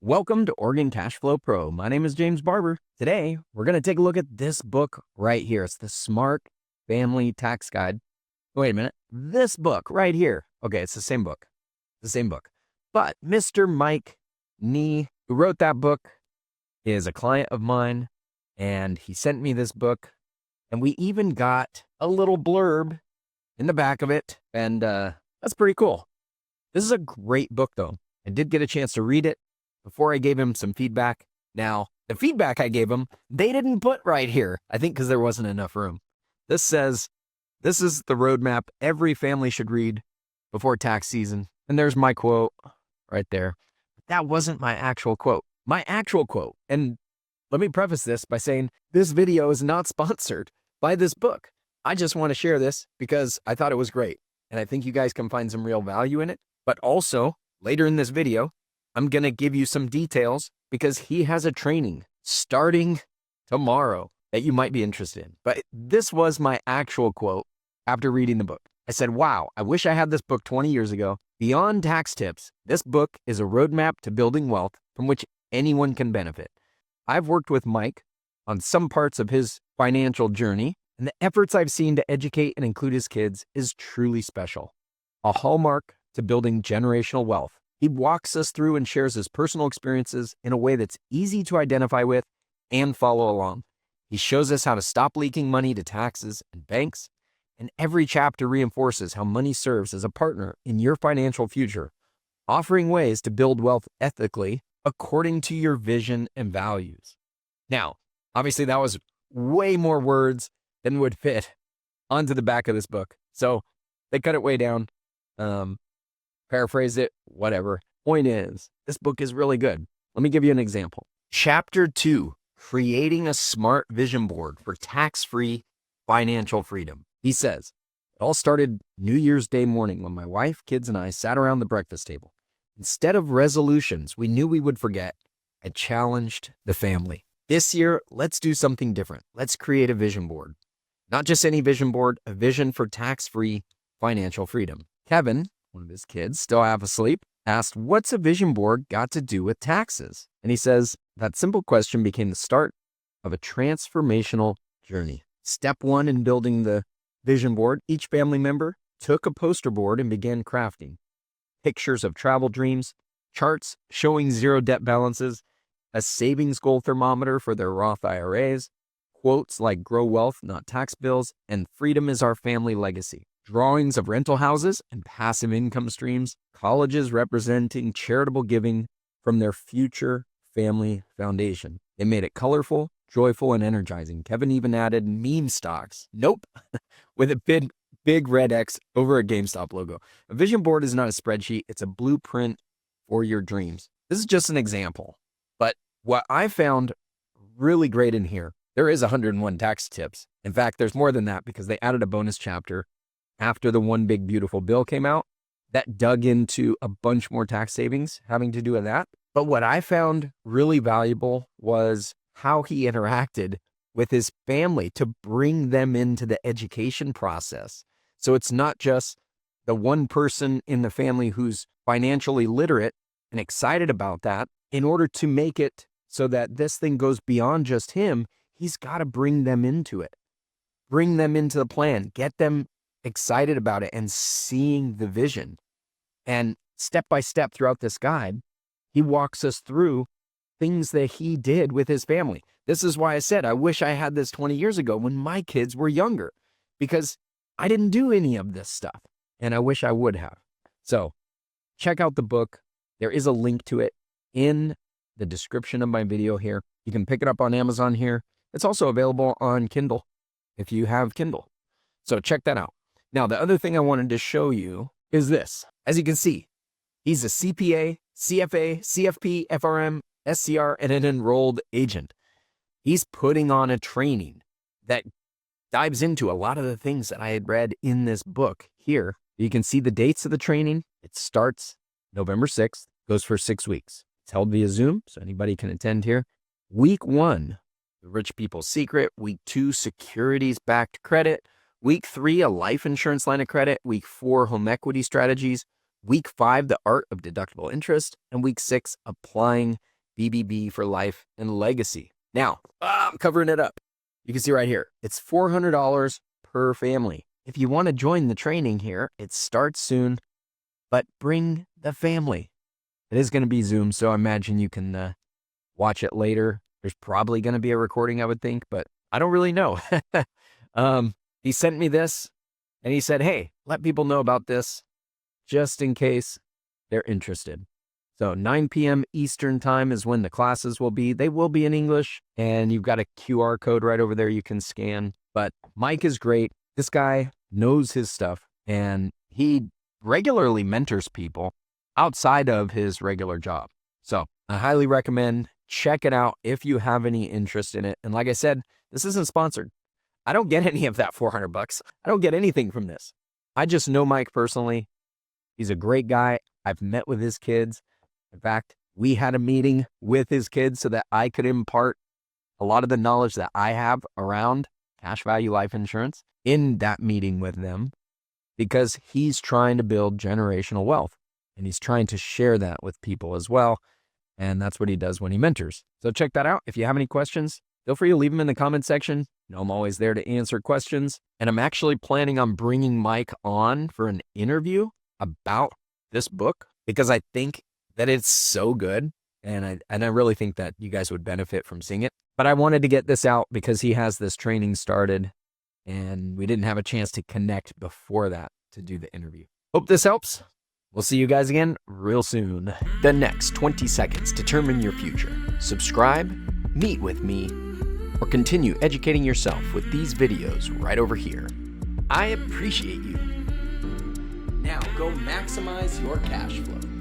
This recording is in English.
Welcome to Oregon Cash Flow Pro. My name is James Barber. Today, we're going to take a look at this book right here. It's the Smart Family Tax Guide. Wait a minute. This book right here. Okay, it's the same book. The same book. But Mr. Mike Nie, who wrote that book, is a client of mine, and he sent me this book, and we even got a little blurb in the back of it, and that's pretty cool. This is a great book, though. I did get a chance to read it before I gave him some feedback. Now, the feedback I gave him, they didn't put right here. I think because there wasn't enough room. This says, this is the roadmap every family should read before tax season. And there's my quote right there. That wasn't my actual quote. My actual quote, and let me preface this by saying this video is not sponsored by this book. I just want to share this because I thought it was great. And I think you guys can find some real value in it. But also, later in this video, I'm going to give you some details because he has a training starting tomorrow that you might be interested in. But this was my actual quote after reading the book. I said, wow, I wish I had this book 20 years ago. Beyond tax tips, this book is a roadmap to building wealth from which anyone can benefit. I've worked with Mike on some parts of his financial journey, and the efforts I've seen to educate and include his kids is truly special. A hallmark to building generational wealth. He walks us through and shares his personal experiences in a way that's easy to identify with and follow along. He shows us how to stop leaking money to taxes and banks, and every chapter reinforces how money serves as a partner in your financial future, offering ways to build wealth ethically according to your vision and values. Now, obviously that was way more words than would fit onto the back of this book, so they cut it way down. Paraphrase it, whatever. Point is, this book is really good. Let me give you an example. Chapter 2, Creating a Smart Vision Board for Tax-Free Financial Freedom. He says, it all started New Year's Day morning when my wife, kids, and I sat around the breakfast table. Instead of resolutions we knew we would forget, I challenged the family. This year, let's do something different. Let's create a vision board. Not just any vision board, a vision for tax-free financial freedom. Kevin, one of his kids, still half asleep, asked, what's a vision board got to do with taxes? And he says, that simple question became the start of a transformational journey. Step 1 in building the vision board, each family member took a poster board and began crafting pictures of travel dreams, charts showing zero debt balances, a savings goal thermometer for their Roth IRAs, quotes like grow wealth, not tax bills, and freedom is our family legacy. Drawings of rental houses and passive income streams, colleges representing charitable giving from their future family foundation. They made it colorful, joyful, and energizing. Kevin even added meme stocks. Nope. With a big red X over a GameStop logo. A vision board is not a spreadsheet. It's a blueprint for your dreams. This is just an example. But what I found really great in here, there is 101 tax tips. In fact, there's more than that because they added a bonus chapter after the One Big Beautiful Bill came out that dug into a bunch more tax savings having to do with that. But what I found really valuable was how he interacted with his family to bring them into the education process. So it's not just the one person in the family who's financially literate and excited about that. In order to make it so that this thing goes beyond just him, he's got to bring them into it, bring them into the plan, get them excited about it and seeing the vision. And step by step throughout this guide, he walks us through things that he did with his family. This is why I said, I wish I had this 20 years ago when my kids were younger, because I didn't do any of this stuff and I wish I would have. So check out the book. There is a link to it in the description of my video here. You can pick it up on Amazon here. It's also available on Kindle if you have Kindle. So check that out. Now, the other thing I wanted to show you is this. As you can see, he's a CPA, CFA, CFP, FRM, SCR, and an enrolled agent. He's putting on a training that dives into a lot of the things that I had read in this book here. You can see the dates of the training. It starts November 6th, goes for 6 weeks. It's held via Zoom, so anybody can attend here. Week 1, the rich people's secret. Week 2, securities-backed credit. Week 3, a life insurance line of credit. Week 4, home equity strategies. Week 5, the art of deductible interest. And week 6, applying BBB for life and legacy. Now, I'm covering it up. You can see right here, it's $400 per family. If you want to join the training here, it starts soon, but bring the family. It is going to be Zoom, so I imagine you can watch it later. There's probably going to be a recording, I would think, but I don't really know. He sent me this, and he said, hey, let people know about this just in case they're interested. So 9 p.m. Eastern time is when the classes will be. They will be in English, and you've got a QR code right over there you can scan. But Mike is great. This guy knows his stuff, and he regularly mentors people outside of his regular job. So I highly recommend check it out if you have any interest in it. And like I said, this isn't sponsored. I don't get any of that $400. I don't get anything from this. I just know Mike personally. He's a great guy. I've met with his kids. In fact, we had a meeting with his kids so that I could impart a lot of the knowledge that I have around cash value life insurance in that meeting with them, because he's trying to build generational wealth and he's trying to share that with people as well. And that's what he does when he mentors. So check that out. If you have any questions, feel free to leave them in the comment section. You know, I'm always there to answer questions. And I'm actually planning on bringing Mike on for an interview about this book, because I think that it's so good. And I really think that you guys would benefit from seeing it. But I wanted to get this out because he has this training started and we didn't have a chance to connect before that to do the interview. Hope this helps. We'll see you guys again real soon. The next 20 seconds determine your future. Subscribe, meet with me, or continue educating yourself with these videos right over here. I appreciate you. Now go maximize your cash flow.